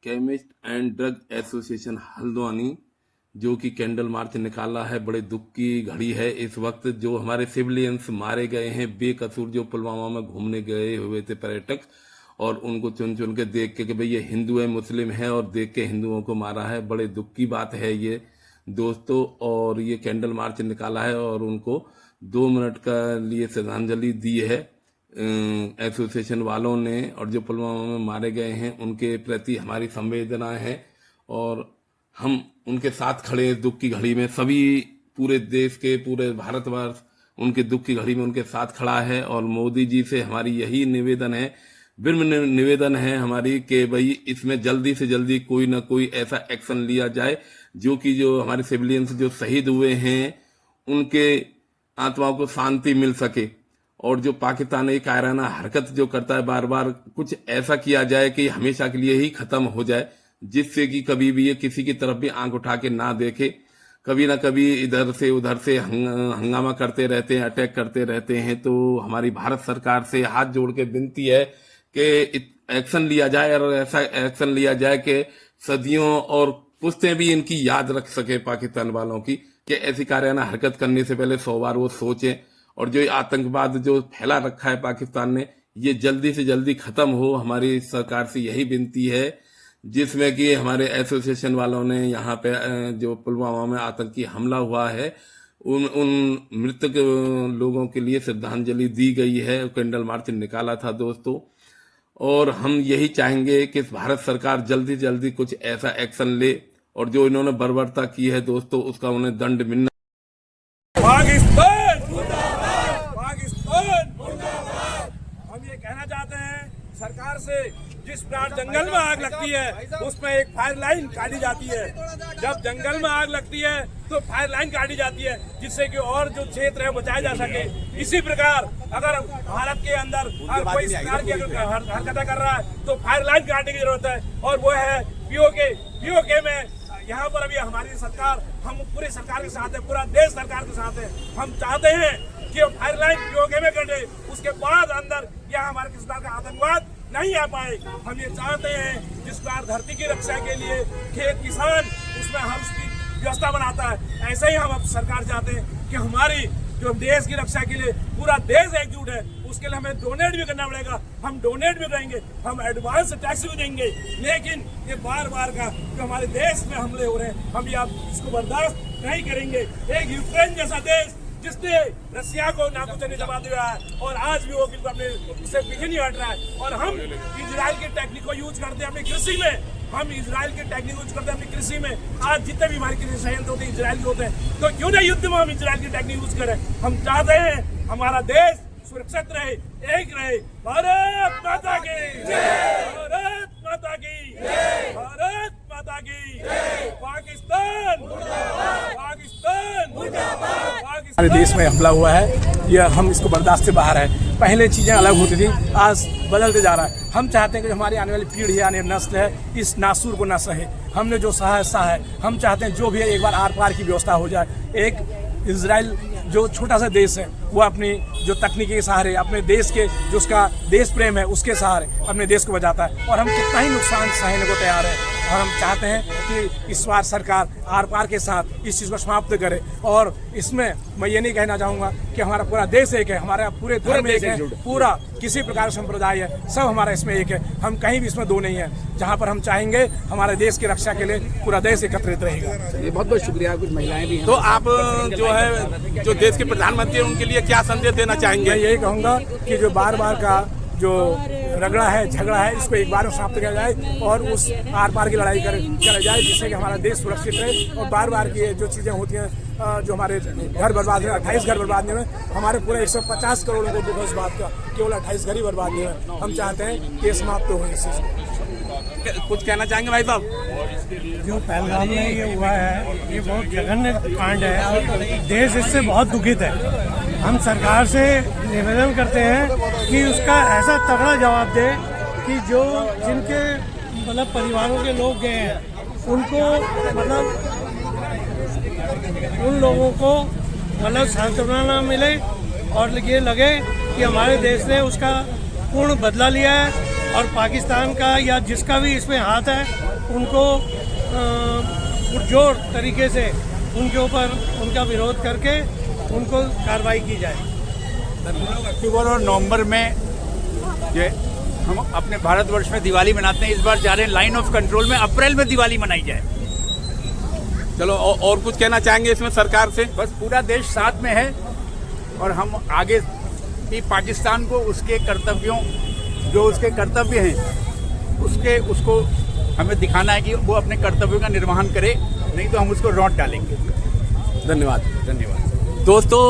Chemist and drug association Haldwani जो कि candle march निकाला है। बड़े दुख की घड़ी है इस वक्त। जो हमारे सिविलियंस मारे गए हैं बेकसूर, जो पुलवामा में घूमने गए हुए थे पर्यटक, और उनको चुन चुन के देख के कि भाई ये हिंदू है मुस्लिम है, और देख के हिंदुओं को मारा है। बड़े दुख की बात है ये दोस्तों। और ये कैंडल मार्च निकाला है और उनको 2 मिनट का लिए श्रद्धांजलि दी है एसोसिएशन वालों ने। और जो पुलवामा में मारे गए हैं उनके प्रति हमारी संवेदनाएं हैं और हम उनके साथ खड़े हैं दुख की घड़ी में। सभी पूरे देश के, पूरे भारतवर्ष उनके दुख की घड़ी में उनके साथ खड़ा है। और मोदी जी से हमारी यही निवेदन है, विनम्र निवेदन है हमारी, कि भाई इसमें जल्दी से जल्दी कोई ना कोई ऐसा एक्शन लिया जाए जो कि जो हमारे सिविलियंस जो शहीद हुए हैं उनके आत्माओं को शांति मिल सके। और जो पाकिस्तान एक कायराना हरकत जो करता है बार बार, कुछ ऐसा किया जाए कि हमेशा के लिए ही खत्म हो जाए, जिससे कि कभी भी ये किसी की तरफ भी आंख उठा के ना देखे। कभी ना कभी इधर से उधर से हंगामा करते रहते हैं, अटैक करते रहते हैं। तो हमारी भारत सरकार से हाथ जोड़ के विनती है कि एक्शन लिया जाए, और ऐसा एक्शन लिया जाए कि सदियों और पुश्तें भी इनकी याद रख सके पाकिस्तान वालों की, कि ऐसी कायराना हरकत करने से पहले 100 बार वो सोचें। और जो आतंकवाद जो फैला रखा है पाकिस्तान ने, ये जल्दी से जल्दी खत्म हो। हमारी सरकार से यही विनती है, जिसमें कि हमारे एसोसिएशन वालों ने यहाँ पे जो पुलवामा में आतंकी हमला हुआ है उन मृतक लोगों के लिए श्रद्धांजलि दी गई है। कैंडल मार्च निकाला था दोस्तों। और हम यही चाहेंगे कि भारत सरकार जल्दी जल्दी कुछ ऐसा एक्शन ले, और जो इन्होंने बर्बरता की है दोस्तों उसका उन्हें दंड मिलना। पाकिस्तान मुर्दाबाद, पाकिस्तान मुर्दाबाद। हम ये कहना चाहते हैं सरकार से, जिस प्रकार जंगल में आग लगती है उसमें एक फायर लाइन काटी जाती है। जब जंगल में आग लगती है तो फायर लाइन काटी जाती है, जिससे कि और जो क्षेत्र है बचाया जा सके। इसी प्रकार अगर भारत के अंदर कोई इस प्रकार की हरकतें कर रहा है तो फायर लाइन काटने की जरूरत है, और वो है पीओके में। यहाँ पर अभी हमारी सरकार, हम पूरी सरकार के साथ है, पूरा देश सरकार के साथ है। हम चाहते हैं कि फायर लाइन पीओके में कर दे, उसके बाद अंदर यहाँ हमारे किसी प्रकार का आतंकवाद नहीं आ पाए। हम ये चाहते हैं जिस प्रकार धरती की रक्षा के लिए खेत किसान उसमें हर उसकी व्यवस्था बनाता है, ऐसे ही हम अब सरकार चाहते हैं कि हमारी जो देश की रक्षा के लिए पूरा देश एकजुट है, उसके लिए हमें डोनेट भी करना पड़ेगा। हम डोनेट भी करेंगे, हम एडवांस टैक्स भी देंगे, लेकिन ये बार बार का जो हमारे देश में हमले हो रहे हैं, हम ये इसको बर्दाश्त नहीं करेंगे। एक यूक्रेन जैसा देश जिसने रसिया को नाकुचने जमा दिया है, और आज भी वो बिल्कुल अपने उससे पीछे नहीं हट रहा है। और हम इजराइल की टेक्निक को यूज करते हैं अपनी कृषि में, हम इजराइल की टेक्निक यूज करते हैं अपनी कृषि में। आज जितने भी हमारे कृषि संयंत्र होते हैं इजराइल के होते हैं, तो क्यों नहीं युद्ध में हम इजराइल की टेक्निक यूज करें। हम चाहते हैं हमारा देश सुरक्षित रहे, एक रहे। भारत माता की जय, भारत माता की जय, भारत माता की जय। पाकिस्तान मुर्दाबाद, पाकिस्तान मुर्दाबाद। हमारे देश में हमला हुआ है, यह हम इसको बर्दाश्त से बाहर है। पहले चीज़ें अलग होती थी, आज बदलते जा रहा है। हम चाहते हैं कि हमारी आने वाली पीढ़ी, आने वाली नस्ल है, इस नासूर को न सहे। हमने जो सहा है। हम चाहते हैं जो भी है एक बार आर पार की व्यवस्था हो जाए। एक इजराइल जो छोटा सा देश है, वो अपनी जो तकनीकी के सहारे, अपने देश के जो उसका देश प्रेम है उसके सहारे अपने देश को बचाता है, और हम कितना ही नुकसान सहने को तैयार है। और हम चाहते हैं कि इस बार सरकार आर पार के साथ इस चीज़ को समाप्त करे। और इसमें मैं ये नहीं कहना चाहूँगा कि हमारा पूरा देश एक है, हमारा पूरे धर्म एक है, पूरा किसी प्रकार का संप्रदाय है, सब हमारा इसमें एक है। हम कहीं भी इसमें दो नहीं है। जहाँ पर हम चाहेंगे हमारे देश की रक्षा के लिए पूरा देश एकत्रित रहेगा। बहुत बहुत शुक्रिया। कुछ महिलाएं भी हैं, तो आप जो है जो देश के प्रधानमंत्री हैं उनके लिए क्या संदेश देना चाहेंगे? मैं यही कहूँगा कि जो बार बार का जो रगड़ा है, झगड़ा है, इसको एक बार में समाप्त किया जाए और उस आर पार की लड़ाई चला जाए, जिससे कि हमारा देश सुरक्षित रहे। और बार बार की जो चीज़ें होती हैं, जो हमारे घर बर्बाद हुए, 28 घर बर्बाद नहीं हुए, हमारे पूरे 150 करोड़ लोगों को दुख इस बात का, केवल 28 घर ही बर्बाद नहीं हुए। हम चाहते हैं कि ये समाप्त हो इस चीज़ को। कुछ कहना चाहेंगे भाई साहब? जो पहलगाम में ये हुआ है, ये बहुत जघन्य कांड है और देश इससे बहुत दुखित है। हम सरकार से निवेदन करते हैं कि उसका ऐसा तगड़ा जवाब दे कि जो जिनके मतलब परिवारों के लोग गए हैं उनको मतलब उन लोगों को मतलब सांत्वना मिले और ये लगे कि हमारे देश ने उसका पूर्ण बदला लिया है और पाकिस्तान का या जिसका भी इसमें हाथ है उनको पुरजोर तरीके से उनके ऊपर उनका विरोध करके उनको कार्रवाई की जाए। अक्टूबर और नवंबर में जो हम अपने भारतवर्ष में दिवाली मनाते हैं, इस बार जा रहे हैं लाइन ऑफ कंट्रोल में अप्रैल में दिवाली मनाई जाए। चलो और कुछ कहना चाहेंगे इसमें सरकार से? बस पूरा देश साथ में है और हम आगे भी पाकिस्तान को उसके कर्तव्यों, जो उसके कर्तव्य हैं, उसको हमें दिखाना है कि वो अपने कर्तव्यों का निर्वहन करे, नहीं तो हम उसको रौंद डालेंगे। धन्यवाद। दोस्तों,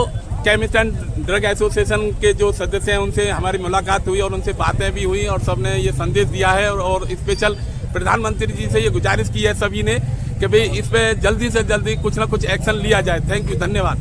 केमिस्ट एंड ड्रग एसोसिएशन के जो सदस्य हैं उनसे हमारी मुलाकात हुई और उनसे बातें भी हुई और सबने ये संदेश दिया है और स्पेशल प्रधानमंत्री जी से ये गुजारिश की है सभी ने कि भाई इस पे जल्दी से जल्दी कुछ ना कुछ एक्शन लिया जाए। थैंक यू, धन्यवाद।